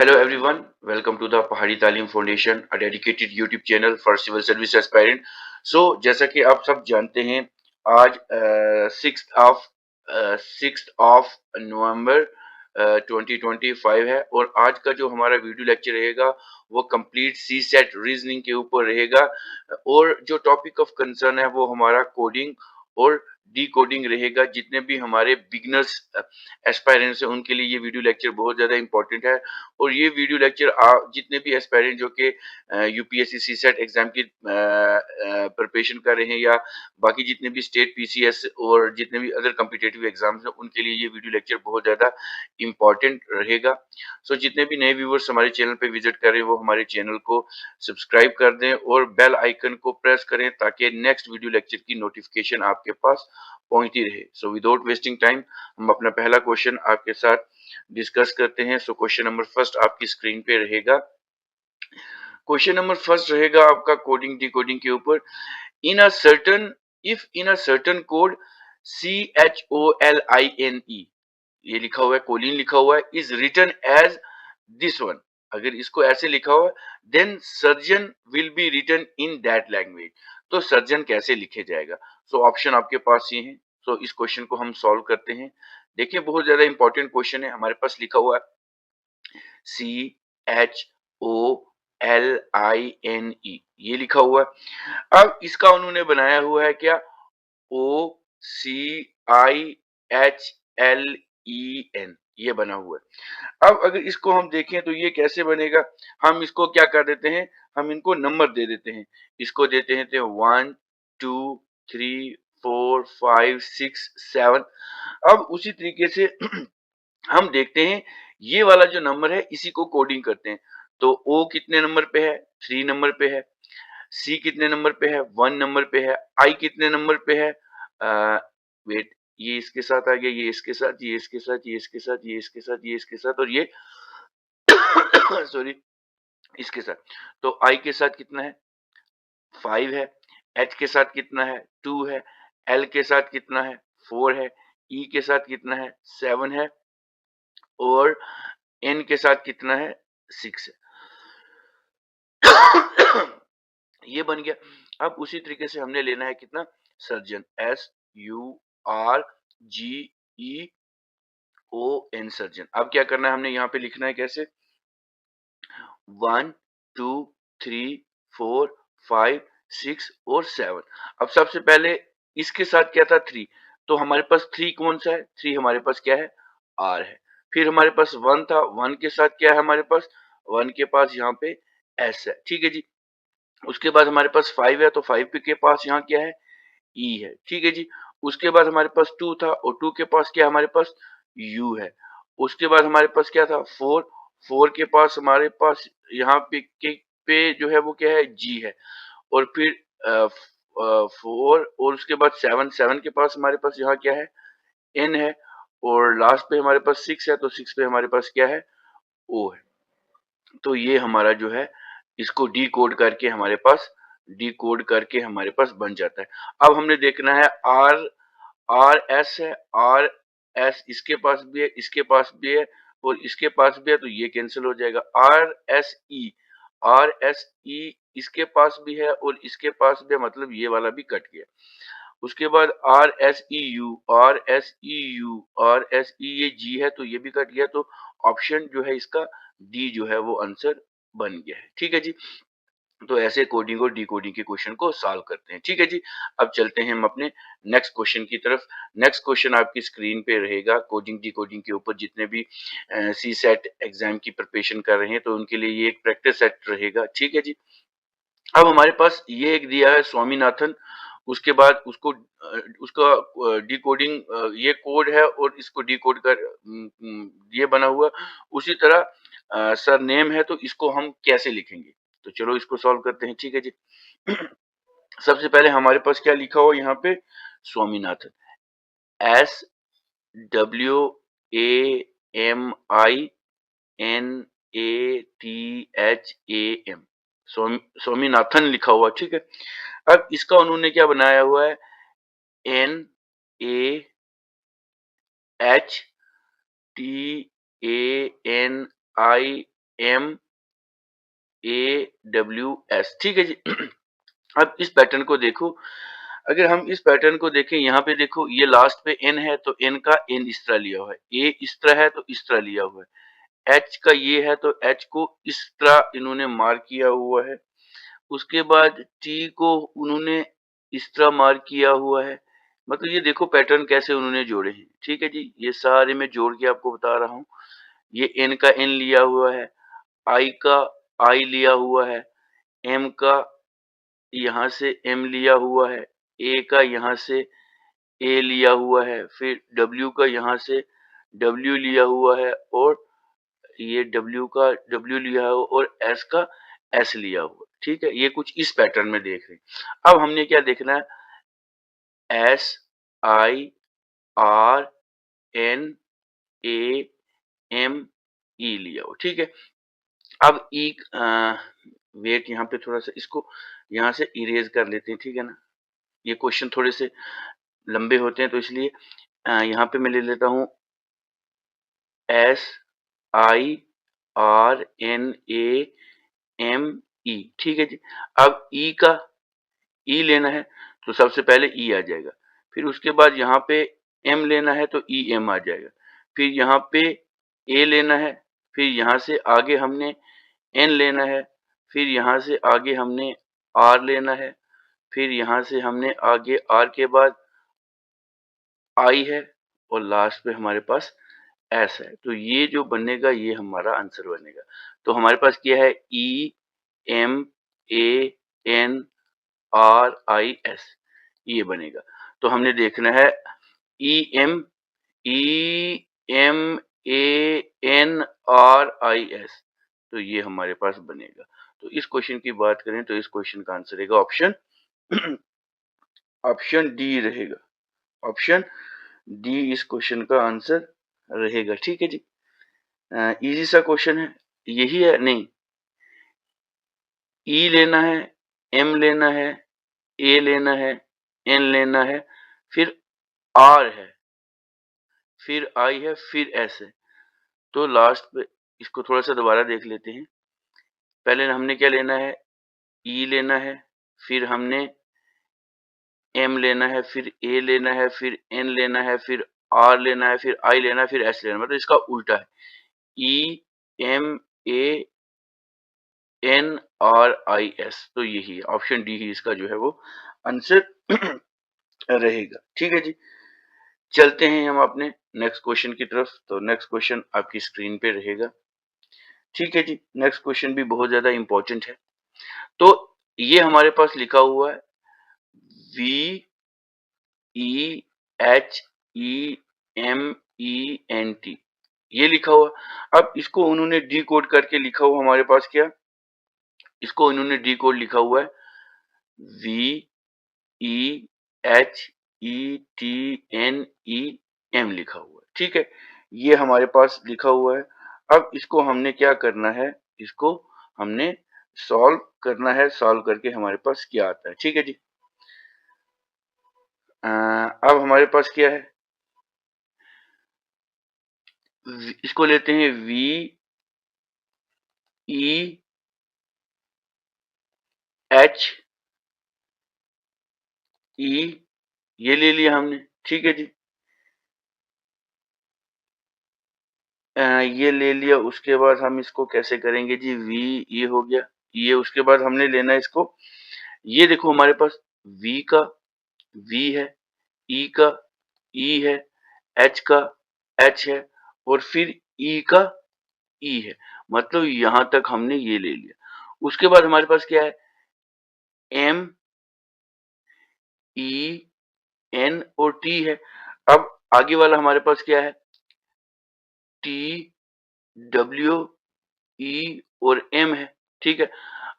Hello everyone, welcome to the पहाड़ी तालीम foundation, a dedicated YouTube channel for civil service aspirant. So जैसा कि आप सब जानते हैं, आज 6th of नवंबर 2025 है और आज का जो हमारा वीडियो लेक्चर रहेगा वो कंप्लीट सी सेट रीजनिंग के ऊपर रहेगा और जो टॉपिक ऑफ कंसर्न है वो हमारा कोडिंग और डी कोडिंग रहेगा। जितने भी हमारे बिगनर्स एस्पायरेंट्स हैं उनके लिए ये वीडियो लेक्चर बहुत ज़्यादा इंपॉर्टेंट है और ये वीडियो लेक्चर जितने भी एस्पायरेंट जो कि यूपीएससी सीसेट एग्जाम की प्रिपरेशन कर रहे हैं या बाकी जितने भी स्टेट पीसीएस और जितने भी अदर कॉम्पिटिटिव एग्जाम्स हैं उनके लिए ये वीडियो लेक्चर बहुत ज़्यादा इंपॉर्टेंट रहेगा। सो जितने भी नए व्यूवर्स हमारे चैनल पे विजिट कर रहे हैं वो हमारे चैनल को सब्सक्राइब कर दें और बेल आइकन को प्रेस करें ताकि नेक्स्ट वीडियो लेक्चर की नोटिफिकेशन आपके पास पहुंचती रहे। सो विदाउट वेस्टिंग टाइम हम अपना पहला क्वेश्चन आपके साथ डिस्कस करते हैं। सो क्वेश्चन नंबर फर्स्ट आपकी स्क्रीन पे रहेगा। क्वेश्चन नंबर फर्स्ट रहेगा आपका कोडिंग डिकोडिंग के ऊपर। In a certain if in a certain code CHOLINE, ये लिखा हुआ है, कोलिन लिखा हुआ है, is written as this one, अगर इसको ऐसे लिखा हुआ then surgeon will be written in that language, तो सर्जन कैसे लिखे जाएगा। सो ऑप्शन आपके पास ये है। सो इस क्वेश्चन को हम सॉल्व करते हैं। देखिए बहुत ज्यादा इंपॉर्टेंट क्वेश्चन है। हमारे पास लिखा हुआ है CHOLINE, ये लिखा हुआ है। अब इसका उन्होंने बनाया हुआ है क्या, OCIHLEN, ये बना हुआ है। अब अगर इसको हम देखें तो ये कैसे बनेगा, हम इसको क्या कर देते हैं, हम इनको नंबर दे देते हैं। इसको देते हैं तो 1 2 3 4 5 6 7। अब उसी तरीके से हम देखते हैं ये वाला जो नंबर है इसी को कोडिंग करते हैं। तो O कितने नंबर पे है, 3 नंबर पे है। C कितने नंबर पे है, 1 नंबर पे है। I कितने नंबर पे है, वेट, ये इसके साथ आ गया, ये इसके साथ, ये इसके साथ, ये इसके साथ, ये इसके साथ, ये इसके साथ और ये सॉरी इसके साथ। तो I के साथ कितना है, 5 है। H के साथ कितना है, 2 है। L के साथ कितना है, 4 है। E के साथ कितना है, 7 है और N के साथ कितना है, 6 है। ये बन गया। अब उसी तरीके से हमने लेना है कितना, सर्जन, SURGEON, सर्जन। अब क्या करना है, हमने यहाँ पे लिखना है कैसे, 1 2 3 4 5 6 और 7। अब सबसे पहले इसके साथ क्या था, 3, तो हमारे पास 3 कौन सा है, 3 हमारे पास क्या है, R है। फिर हमारे पास 1 था, 1 के साथ क्या है हमारे पास, 1 के पास यहाँ पे S है, ठीक है जी। उसके बाद हमारे पास 5 है, तो 5 के पास यहाँ क्या है, E है, ठीक है जी। उसके बाद हमारे पास 2 था और 2 के पास क्या है, हमारे पास U है। उसके बाद हमारे पास क्या था, 4, 4 के पास हमारे पास यहाँ पे जो है वो क्या है, G है। और फिर 4 और उसके बाद 7, 7 के पास हमारे पास यहाँ क्या है, N है। और लास्ट पे हमारे पास 6 है, तो 6 पे हमारे पास क्या है, O है। तो ये हमारा जो है इसको डी कोड करके हमारे पास बन जाता है। अब हमने देखना है आर, आर एस है, आर एस इसके पास भी है, इसके पास भी है और इसके पास भी है, तो ये कैंसिल हो जाएगा। R S E, R S E इसके पास भी है और इसके पास भी है, मतलब ये वाला भी कट गया। उसके बाद R S E U, R S E U, R S E, ये जी है तो ये भी कट गया। तो ऑप्शन जो है इसका डी जो है वो आंसर बन गया है, ठीक है जी। तो ऐसे कोडिंग और डिकोडिंग के क्वेश्चन को सॉल्व करते हैं, ठीक है जी। अब चलते हैं हम अपने नेक्स्ट क्वेश्चन की तरफ। नेक्स्ट क्वेश्चन आपकी स्क्रीन पे रहेगा कोडिंग डिकोडिंग के ऊपर। जितने भी सी सेट एग्जाम की प्रिपरेशन कर रहे हैं तो उनके लिए ये एक प्रैक्टिस सेट रहेगा, ठीक है जी। अब हमारे पास ये एक दिया है स्वामीनाथन, उसके बाद उसका डिकोडिंग, ये कोड है और इसको डिकोड कर ये बना हुआ। उसी तरह सर नेम है, तो इसको हम कैसे लिखेंगे, तो चलो इसको सॉल्व करते हैं, ठीक है जी। सबसे पहले हमारे पास क्या लिखा हुआ यहाँ पे, स्वामीनाथन, SWAMINATHAM, स्वामीनाथन लिखा हुआ, ठीक है। अब इसका उन्होंने क्या बनाया हुआ है, NATHANIEN, MAWS, ठीक है जी। अब इस पैटर्न को देखो, अगर हम इस पैटर्न को देखें, यहाँ पे देखो ये लास्ट पे n है तो n का n इस तरह लिया हुआ है, a इस तरह है तो इस तरह लिया हुआ है, h का ये है तो h को इस तरह इन्होंने मार्क किया हुआ है, उसके बाद t को उन्होंने इस तरह मार्क किया हुआ है। मतलब ये देखो पैटर्न कैसे उन्होंने जोड़े हैं, ठीक है जी। ये सारे मैं जोड़ के आपको बता रहा हूँ। ये n का n लिया हुआ है, I का I लिया हुआ है, M का यहाँ से M लिया हुआ है, A का यहाँ से A लिया हुआ है, फिर W का यहाँ से W लिया हुआ है, और ये W का W लिया है और S का S लिया हुआ है, ठीक है। ये कुछ इस पैटर्न में देख रहे हैं। अब हमने क्या देखना है, SIRNAME लिया हो, ठीक है। अब वेट यहाँ पे थोड़ा सा इसको यहाँ से इरेज कर लेते हैं, ठीक है ना। ये क्वेश्चन थोड़े से लंबे होते हैं तो इसलिए यहाँ पे मैं ले लेता हूँ SIRNAME, ठीक है जी। अब ई लेना है तो सबसे पहले ई आ जाएगा, फिर उसके बाद यहाँ पे एम लेना है तो ई एम आ जाएगा, फिर यहाँ पे ए लेना है, फिर यहाँ से आगे हमने एन लेना है, फिर यहाँ से आगे हमने आर लेना है, फिर यहाँ से हमने आगे आर के बाद आई है, और लास्ट पे हमारे पास एस है। तो ये जो बनेगा ये हमारा आंसर बनेगा। तो हमारे पास क्या है, E M A N R I S, ये बनेगा। तो हमने देखना है E M A N R I S, तो ये हमारे पास बनेगा। तो इस क्वेश्चन की बात करें तो इस क्वेश्चन का आंसर रहेगा ऑप्शन ऑप्शन डी रहेगा। ऑप्शन डी इस क्वेश्चन का आंसर रहेगा, ठीक है जी। इजी सा क्वेश्चन है, यही है नहीं, ई लेना है, एम लेना है, ए लेना है, एन लेना है, फिर आर है, फिर आई है, फिर एस है। तो लास्ट पे इसको थोड़ा सा दोबारा देख लेते हैं। पहले हमने क्या लेना है, ई लेना है, फिर हमने एम लेना है, फिर ए लेना है, फिर एन लेना है, फिर आर लेना है, फिर आई लेना है, फिर एस लेना है। मतलब इसका उल्टा है, E M A N R I S. तो यही है, ऑप्शन डी ही इसका जो है वो आंसर रहेगा, ठीक है जी। चलते हैं हम अपने नेक्स्ट क्वेश्चन की तरफ। तो नेक्स्ट क्वेश्चन आपकी स्क्रीन पे रहेगा, ठीक है जी। नेक्स्ट क्वेश्चन भी बहुत ज्यादा इंपॉर्टेंट है। तो ये हमारे पास लिखा हुआ है VEHEMENT, ये लिखा हुआ। अब इसको उन्होंने डी कोड करके लिखा हुआ हमारे पास क्या, इसको इन्होंने डी कोड लिखा हुआ है VEHETNEM लिखा हुआ है, ठीक है। ये हमारे पास लिखा हुआ है। अब इसको हमने क्या करना है, इसको हमने सॉल्व करना है। सॉल्व करके हमारे पास क्या आता है, ठीक है जी। अब हमारे पास क्या है, इसको लेते हैं VEHE, ये ले लिया हमने, ठीक है जी। ये ले लिया, उसके बाद हम इसको कैसे करेंगे जी, ये हो गया, ये उसके बाद हमने लेना है इसको। ये देखो हमारे पास V का V है, E का E है, H का H है, और फिर E का E है। मतलब यहाँ तक हमने ये ले लिया। उसके बाद हमारे पास क्या है, M E N और T है। अब आगे वाला हमारे पास क्या है, T W E और M है, ठीक है।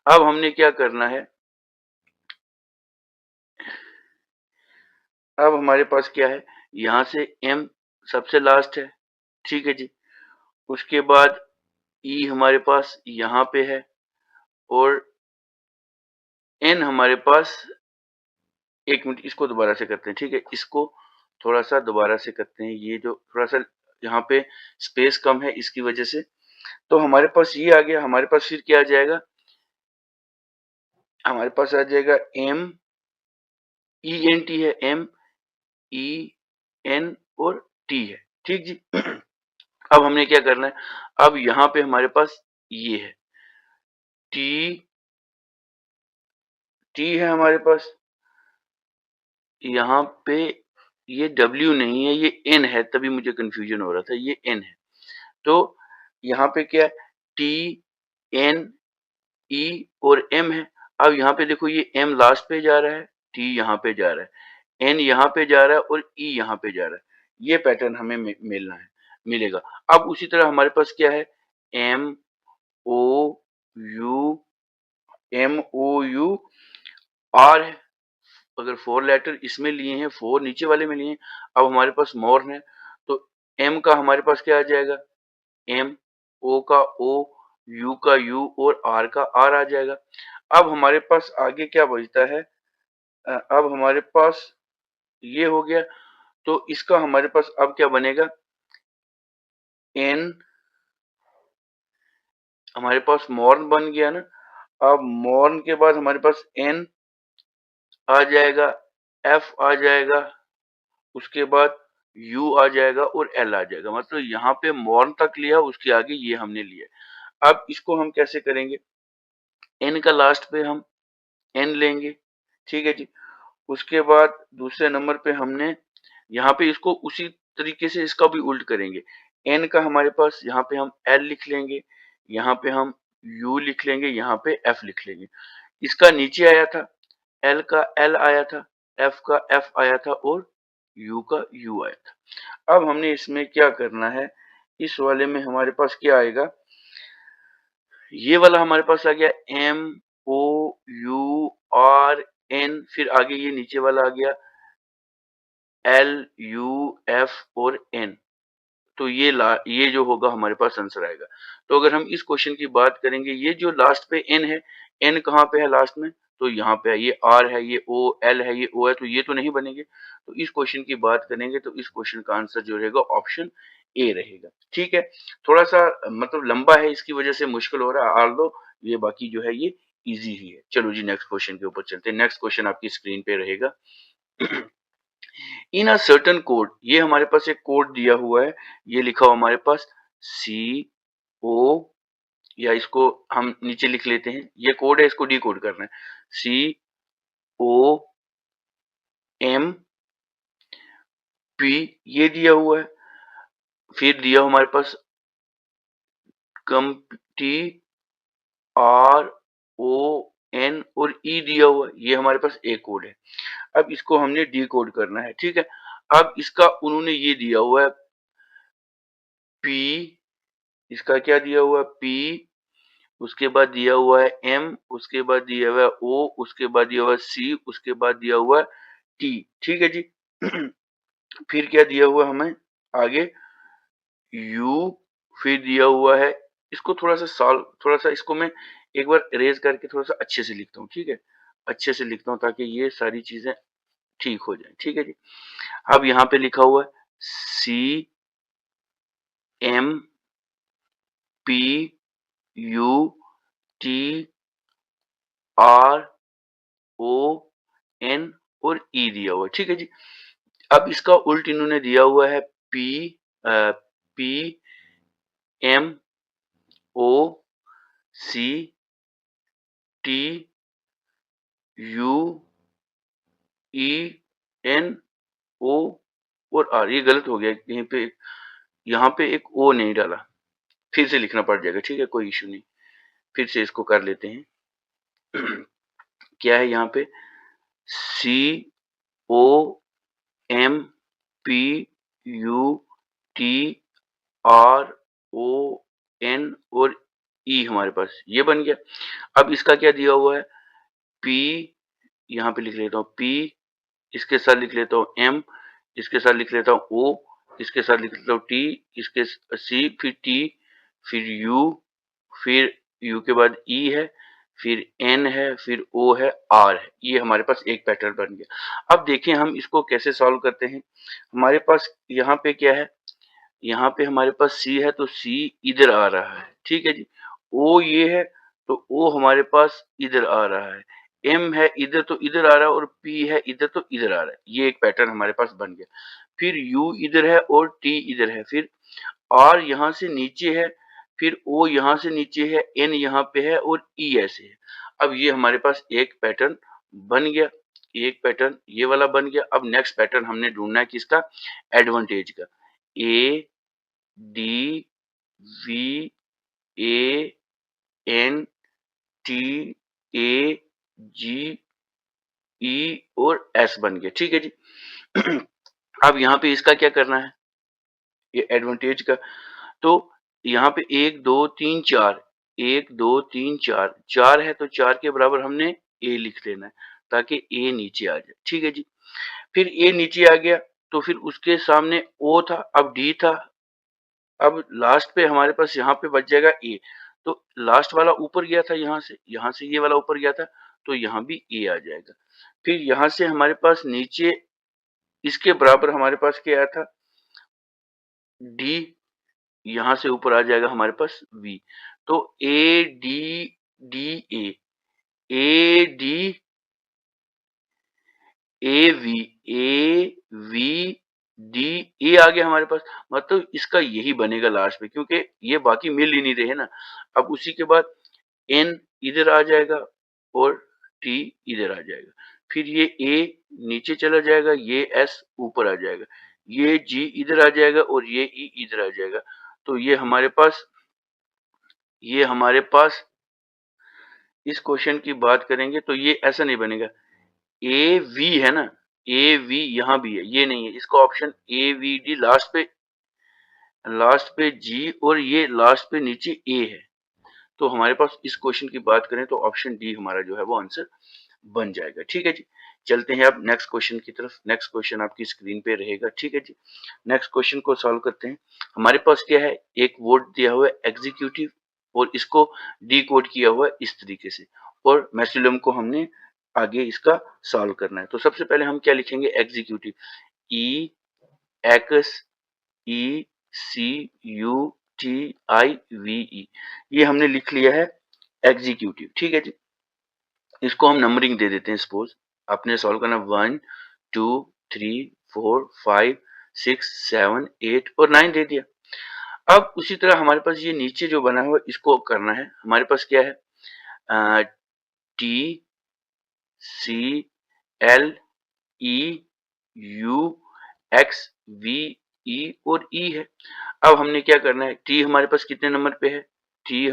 अब हमने क्या करना है, अब हमारे पास क्या है, यहाँ से M सबसे लास्ट है, ठीक है जी। उसके बाद E हमारे पास यहाँ पे है, और N हमारे पास, एक मिनट इसको दोबारा से करते हैं, ठीक है। इसको थोड़ा सा दोबारा से करते हैं, ये जो थोड़ा सा यहाँ पे स्पेस कम है इसकी वजह से। तो हमारे पास ये आ गया, हमारे पास फिर क्या आ जाएगा, हमारे पास आ जाएगा एम ई एन टी है, एम ई एन और टी है, ठीक जी। अब हमने क्या करना है, अब यहाँ पे हमारे पास ये है टी, टी है हमारे पास, यहाँ पे ये डब्ल्यू नहीं है, ये एन है, तभी मुझे कंफ्यूजन हो रहा था, ये एन है। तो यहाँ पे क्या है, टी एन ई और एम है। अब यहाँ पे देखो ये एम लास्ट पे जा रहा है, टी यहाँ पे जा रहा है, एन यहाँ पे जा रहा है और ई यहाँ पे जा रहा है। ये पैटर्न हमें मिलना है, मिलेगा। अब उसी तरह हमारे पास क्या है, M O U, M O U R है। अगर 4 लेटर इसमें लिए हैं, 4 नीचे वाले में लिए हैं, अब हमारे पास मोर है, तो एम का हमारे पास क्या आ जाएगा, एम, ओ का ओ, यू का यू और आर का आर आ जाएगा। अब हमारे पास आगे क्या बचता है, अब हमारे पास ये हो गया, तो इसका हमारे पास अब क्या बनेगा, एन, हमारे पास मॉर्न बन गया ना। अब मॉर्न के बाद हमारे पास एन आ जाएगा, एफ आ जाएगा, उसके बाद यू आ जाएगा और एल आ जाएगा। मतलब यहाँ पे मॉर्न तक लिया, उसके आगे ये हमने लिया। अब इसको हम कैसे करेंगे, एन का लास्ट पे हम एन लेंगे, ठीक है जी। उसके बाद दूसरे नंबर पे हमने यहाँ पे इसको उसी तरीके से इसका भी उल्ट करेंगे। एन का हमारे पास यहाँ पे हम एल लिख लेंगे, यहाँ पे हम यू लिख लेंगे, यहाँ पे एफ लिख लेंगे। इसका नीचे आया था, एल का एल आया था, एफ का एफ आया था और यू का यू आया था। अब हमने इसमें क्या करना है, इस वाले में हमारे पास क्या आएगा, ये वाला हमारे पास आ गया M O U R N, फिर आगे ये नीचे वाला आ गया एल यू एफ और एन। तो ये जो होगा हमारे पास आंसर आएगा। तो अगर हम इस क्वेश्चन की बात करेंगे, ये जो लास्ट पे एन है, एन कहाँ पे है लास्ट में, तो यहाँ पे है, ये आर है, ये ओ एल है, ये ओ है, तो ये तो नहीं बनेंगे। तो इस क्वेश्चन की बात करेंगे तो इस क्वेश्चन का आंसर जो रहेगा ऑप्शन ए रहेगा, ठीक है। थोड़ा सा मतलब लंबा है, इसकी वजह से मुश्किल हो रहा है, आल्दो ये बाकी जो है ये इजी ही है। चलो जी नेक्स्ट क्वेश्चन के ऊपर चलते हैं। नेक्स्ट क्वेश्चन आपकी स्क्रीन पे रहेगा। इन अ सर्टेन कोड, ये हमारे पास एक कोड दिया हुआ है, ये लिखा हुआ हमारे पास सी ओ, या इसको हम नीचे लिख लेते हैं, ये कोड है, इसको डिकोड करना है, सी ओ एम पी, ये दिया हुआ है। फिर दिया हमारे पास कम टी आर ओ एन और ई दिया हुआ है, ये हमारे पास एक कोड है। अब इसको हमने डी कोड करना है, ठीक है। अब इसका उन्होंने ये दिया हुआ है पी, इसका क्या दिया हुआ है पी, उसके बाद दिया हुआ है एम, उसके बाद दिया हुआ है ओ, उसके बाद दिया हुआ है सी, उसके बाद दिया हुआ है टी, ठीक है जी। फिर क्या दिया हुआ है हमें आगे यू, फिर दिया हुआ है, इसको थोड़ा सा सॉल्व, थोड़ा सा इसको मैं एक बार इरेज करके थोड़ा सा अच्छे से लिखता हूँ, ठीक है। अच्छे से लिखता हूँ ताकि ये सारी चीजें ठीक हो जाए, ठीक है जी। अब यहाँ पे लिखा हुआ है C M P U T R O N और ई दिया हुआ है, ठीक है जी। अब इसका उल्ट इन्होंने दिया हुआ है P, P M O C T U E N O और आर। ये गलत हो गया, यहीं पे यहाँ पे एक ओ नहीं डाला, फिर से लिखना पड़ जाएगा, ठीक है, कोई इशू नहीं। फिर से इसको कर लेते हैं। क्या है यहाँ पे C O M P U T R O N और ई हमारे पास ये बन गया। अब इसका क्या दिया हुआ है पी, यहाँ पे लिख लेता हूँ पी, इसके साथ लिख लेता हूँ एम, इसके साथ लिख लेता हूँ ओ, इसके साथ लिख लेता हूँ टी, इसके सी, फिर टी, फिर यू, फिर यू के बाद ई है, फिर एन है, फिर ओ है, आर है। ये हमारे पास एक पैटर्न बन गया। अब देखें हम इसको कैसे सॉल्व करते हैं। हमारे पास यहाँ पे क्या है, यहाँ पे हमारे पास सी है, तो सी इधर आ रहा है, ठीक है जी। ओ ये है, तो ओ हमारे पास इधर आ रहा है। एम है इधर तो इधर आ रहा है और पी है इधर तो इधर आ रहा है। ये एक पैटर्न हमारे पास बन गया। फिर यू इधर है और टी इधर है। फिर आर यहाँ से नीचे है, फिर ओ यहाँ से नीचे है, एन यहाँ पे है और ई ऐसे है। अब ये हमारे पास एक पैटर्न बन गया, एक पैटर्न ये वाला बन गया। अब नेक्स्ट पैटर्न हमने ढूंढना है किसका? एडवांटेज का। A D V A N T A G E और एस बन गया, ठीक है जी। अब यहाँ पे इसका क्या करना है? ये एडवांटेज का, तो यहाँ पे 1 2 3 4, 1 2 3 4, 4 है तो 4 के बराबर हमने ए लिख लेना है ताकि ए नीचे आ जाए, ठीक है जी। फिर ए नीचे आ गया तो फिर उसके सामने ओ था, अब डी था, अब लास्ट पे हमारे पास यहाँ पे बच जाएगा ए। तो लास्ट वाला ऊपर गया था यहाँ से ये वाला ऊपर गया था, तो यहाँ भी ए आ जाएगा। फिर यहाँ से हमारे पास नीचे इसके बराबर हमारे पास क्या आया था? डी, यहाँ से ऊपर आ जाएगा हमारे पास वी। तो A D D A D A V D A आ गया हमारे पास। मतलब इसका यही बनेगा लास्ट में, क्योंकि ये बाकी मिल ही नहीं रहे ना। अब उसी के बाद एन इधर आ जाएगा और टी इधर आ जाएगा। फिर ये ए नीचे चला जाएगा, ये एस ऊपर आ जाएगा, ये जी इधर आ जाएगा और ये ई इधर आ जाएगा। तो ये हमारे पास इस क्वेश्चन की बात करेंगे तो ये ऐसा नहीं बनेगा। ए वी है ना, ए वी यहाँ भी है, ये नहीं है। इसका option A V D last पे जी और ये लास्ट पे नीचे ए है। तो हमारे पास इस क्वेश्चन की बात करें तो ऑप्शन डी हमारा जो है वो आंसर बन जाएगा, ठीक है जी। चलते हैं अब नेक्स्ट क्वेश्चन की तरफ। नेक्स्ट क्वेश्चन आपकी स्क्रीन पे रहेगा, ठीक है जी। नेक्स्ट क्वेश्चन को सॉल्व करते हैं। हमारे पास क्या है? एक वर्ड दिया हुआ है एग्जीक्यूटिव और इसको डिकोड किया हुआ है इस तरीके से, और मैक्सिलम को हमने आगे इसका सॉल्व करना है। तो सबसे पहले हम क्या लिखेंगे? Executive, E X E C U T I V E, ये हमने लिख लिया है एग्जीक्यूटिव, ठीक है जी। इसको हम नंबरिंग दे देते हैं। सपोज आपने सॉल्व करना 1 2 3 4 5 6 7 8 और 9 दे दिया। अब उसी तरह हमारे पास ये नीचे जो बना हुआ है इसको करना है। हमारे पास क्या है? T C L E U X V E और ई है। अब हमने क्या करना है? टी हमारे पास कितने नंबर पे है? टी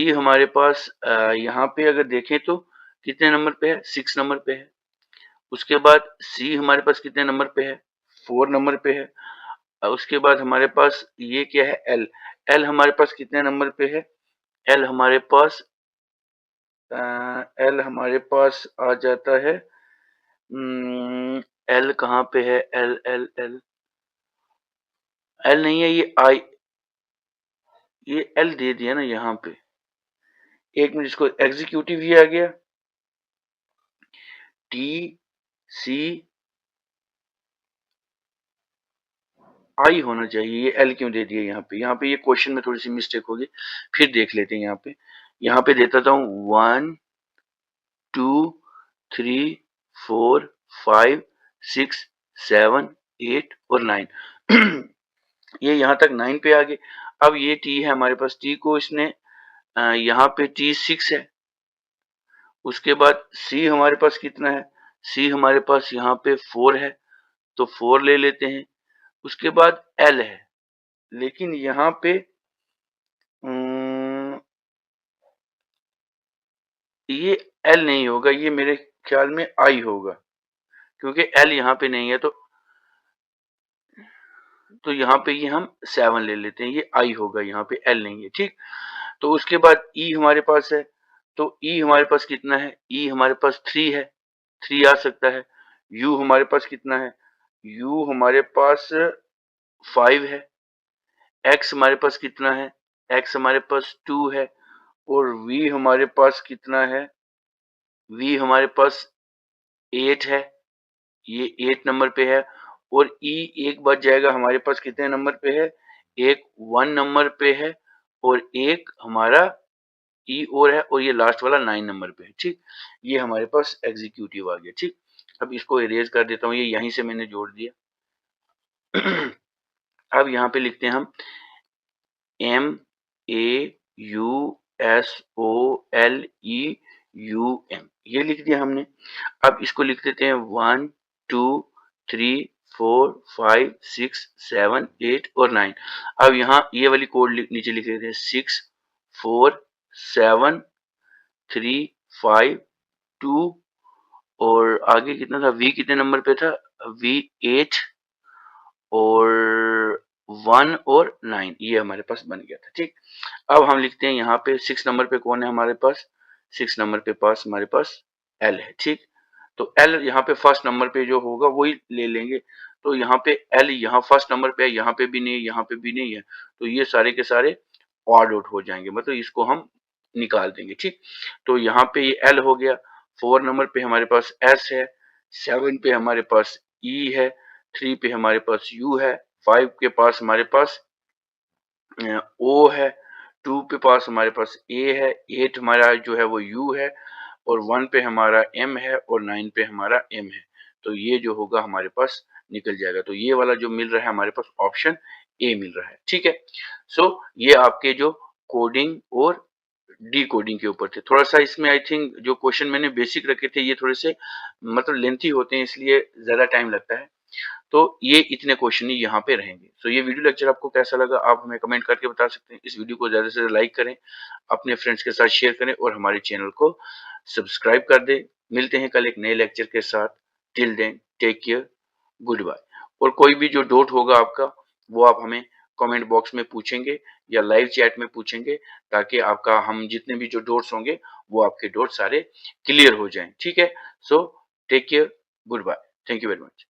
हमारे पास यहाँ पे अगर देखें तो कितने नंबर पे है? 6 नंबर पे है। उसके बाद सी हमारे पास कितने नंबर पे है? 4 नंबर पे है। उसके बाद हमारे पास ये क्या है? एल। एल हमारे पास कितने नंबर पे है? एल हमारे पास एल हमारे पास आ जाता है, एल कहाँ पे है? एल एल एल एल नहीं है, ये आई, ये एल दे दिया ना यहाँ पे। एक मिनट, इसको एग्जीक्यूटिव ही आ गया, टी सी आई होना चाहिए, ये एल क्यों दे दिया यहाँ पे? यहाँ पे ये क्वेश्चन में थोड़ी सी मिस्टेक होगी, फिर देख लेते हैं। यहाँ पे देता हूँ 1 2 3 4 5 6 7 8 और 9। ये यहाँ तक 9 पे आ गए। अब ये टी है हमारे पास, टी को इसने यहाँ पे टी 6 है। उसके बाद सी हमारे पास कितना है? सी हमारे पास यहाँ पे 4 है, तो 4 ले लेते हैं। उसके बाद एल है, लेकिन यहाँ पे ये एल नहीं होगा, ये मेरे ख्याल में आई होगा, क्योंकि एल यहाँ पे नहीं है। तो यहाँ पे ये हम 7 ले लेते हैं, ये आई होगा, यहाँ पे एल नहीं है, ठीक। तो उसके बाद ई हमारे पास है, तो ई हमारे पास कितना है? ई हमारे पास 3 है, 3 आ सकता है। यू हमारे पास कितना है? यू हमारे पास 5 है। एक्स हमारे पास कितना है? एक्स हमारे पास 2 है। और वी हमारे पास कितना है? वी हमारे पास 8 है, ये 8 नंबर पे है। और ई एक बच जाएगा, हमारे पास कितने नंबर पे है? एक 1 नंबर पे है। और एक हमारा ई और है और ये लास्ट वाला 9 नंबर पे है, ठीक। ये हमारे पास एग्जीक्यूटिव आ गया, ठीक। अब इसको इरेज कर देता हूँ, ये यहीं से मैंने जोड़ दिया। अब यहाँ पे लिखते हैं हम MAUSOLEUM, ये लिख दिया हमने। अब इसको लिख देते हैं 1 2 3 4 5 6 7 8 और 9। अब यहाँ ये वाली कोड नीचे लिख देते हैं 6 4 7 3 5 2 और आगे कितना था, वी कितने नंबर पे था, वी 8 और 1 और 9, ये हमारे पास बन गया था, ठीक। अब हम लिखते हैं यहाँ पे 6 नंबर पे कौन है हमारे पास, 6 नंबर पे पास हमारे पास एल है, ठीक। तो एल यहाँ पे फर्स्ट नंबर पे जो होगा वही ले लेंगे। तो यहाँ पे एल यहाँ फर्स्ट नंबर पे है, यहाँ पे भी नहीं है, यहाँ पे भी नहीं है, तो ये सारे के सारे ऑड आउट हो जाएंगे, मतलब इसको हम निकाल देंगे, ठीक। तो यहाँ पे ये एल हो गया, 4 नंबर पे हमारे पास एस है, 7 पे हमारे पास ई है, 3 पे हमारे पास यू है, 5 के पास हमारे पास ओ है, 2 के पास हमारे पास ए है, 8 हमारा जो है वो यू है और 1 पे हमारा एम है और 9 पे हमारा एम है। तो ये जो होगा हमारे पास निकल जाएगा। तो ये वाला जो मिल रहा है हमारे पास ऑप्शन ए मिल रहा है, ठीक है। सो ये आपके जो कोडिंग और डिकोडिंग के ऊपर थे। थोड़ा सा इसमें आई थिंक जो क्वेश्चन मैंने बेसिक रखे थे ये थोड़े से मतलब लेंथी होते हैं, इसलिए ज़्यादा टाइम लगता है। तो ये इतने क्वेश्चन ही यहाँ पे रहेंगे। सो ये वीडियो लेक्चर आपको कैसा लगा आप हमें कमेंट करके बता सकते हैं। इस वीडियो को ज़्यादा से ज़्यादा लाइक करें, अपने फ्रेंड्स के साथ शेयर करें और हमारे चैनल को सब्सक्राइब कर दें। मिलते हैं कल एक नए लेक्चर के साथ। Till then take care, goodbye. और कोई भी जो डाउट होगा आपका वो आप हमें कमेंट बॉक्स में पूछेंगे या लाइव चैट में पूछेंगे, ताकि आपका हम जितने भी जो डाउट्स होंगे वो आपके डाउट सारे क्लियर हो जाएं, ठीक है। So take care, goodbye, thank you very much.